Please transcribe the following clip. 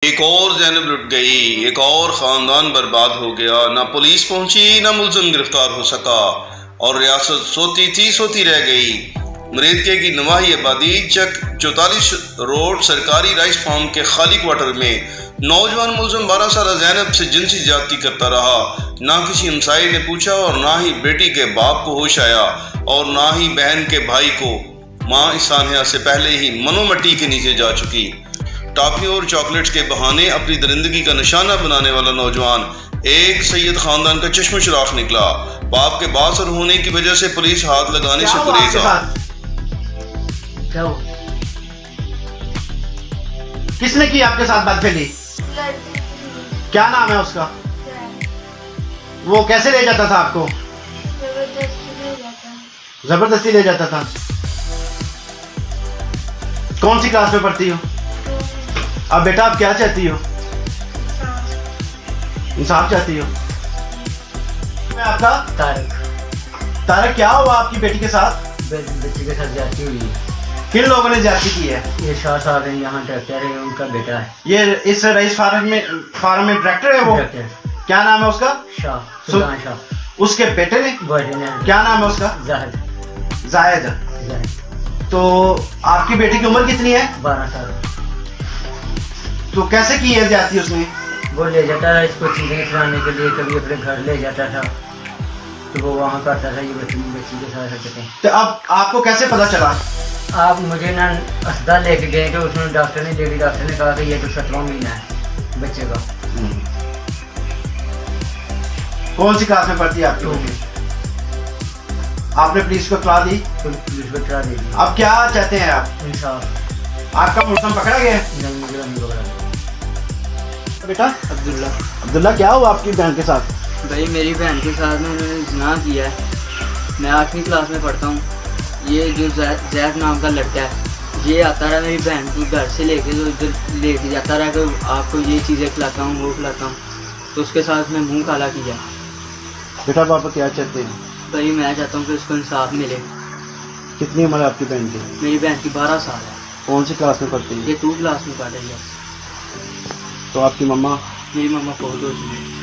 एक और ज़ैनब लुट गई, एक और ख़ानदान बर्बाद हो गया। ना पुलिस पहुंची, ना मुलज़िम गिरफ्तार हो सका और रियासत सोती थी सोती रह गई। मरीदके की नवाही आबादी चक 44 रोड सरकारी राइस फार्म के खाली क्वार्टर में नौजवान मुलज़िम 12 साल ज़ैनब से जिनसी ज्यादती करता रहा। ना किसी हमसाये ने पूछा और ना ही बेटी के बाप को होश आया और ना ही बहन के भाई को। माँ इस सान्या से पहले ही मनोमट्टी के नीचे जा चुकी। टॉफी और चॉकलेट्स के बहाने अपनी दरिंदगी का निशाना बनाने वाला नौजवान एक सैयद खानदान का चश्म चिराग निकला। बाप के बासर होने की वजह से पुलिस हाथ लगाने से गुरेजा। किसने की आपके साथ बदफेली? क्या नाम है उसका? वो कैसे ले जाता था आपको? जबरदस्ती ले जाता था। कौन सी क्लास में पढ़ती हो? अब बेटा आप क्या चाहती हो? इंसाफ चाहती हो? मैं आपका तारक क्या हुआ आपकी बेटी के साथ? बच्ची के साथ जाती हुई है। किन लोगों ने ज्यादती की है? ये शाह साहब है, यहाँ ट्रैक्टर है, उनका बेटा है। ये इस रईस फार्म में ट्रैक्टर है वो? ट्रैक्टर। क्या नाम है उसका? शाह शाह। उसके बेटे ने? क्या नाम है उसका? जाहिद। तो आपकी बेटी की उम्र कितनी है? 12 साल। तो कैसे की है ज्यादती उसने? वो ले जाता था इसको चीजें खिलाने के लिए, कभी अपने घर ले जाता था तो वो वहाँ करता था ये बच्ची के साथ हरकतें। तो अब आपको कैसे पता चला? आप मुझे ना अस्पताल लेके गए तो उसने डॉक्टर ने कहा कि ये तो 7वां महीना है बच्चे का। कौन सी क्लास में पढ़ती है आपकी बेटी? आपने पुलिस को इत्तला दी? पुलिस को इत्तला दी। अब क्या चाहते हैं आप? इंसाफ। आपका मुलज़िम पकड़ा गया? नहीं, मुझे नहीं पकड़ा। बेटा अब्दुल्ला क्या हुआ आपकी बहन के साथ? भाई मेरी बहन के साथ में उन्होंने ज़िना किया है। मैं 8वीं क्लास में पढ़ता हूँ। ये जो जैद नाम का लड़का है ये आता रहा मेरी बहन को घर से लेके तो इधर लेके जाता रहा कि आपको ये चीज़ें खिलाता हूँ वो खिलाता हूँ, तो उसके साथ में मुँह काला किया। बेटा पापा क्या चाहते हैं? भाई मैं चाहता हूँ कि उसको इंसाफ मिले। कितनी उम्र है आपकी बहन की? मेरी बहन की 12 साल है। कौन सी क्लास में पढ़ती है? ये 2 क्लास में पढ़ रही है। तो आपकी मम्मा? मेरी मम्मा फौत हो चुकी है।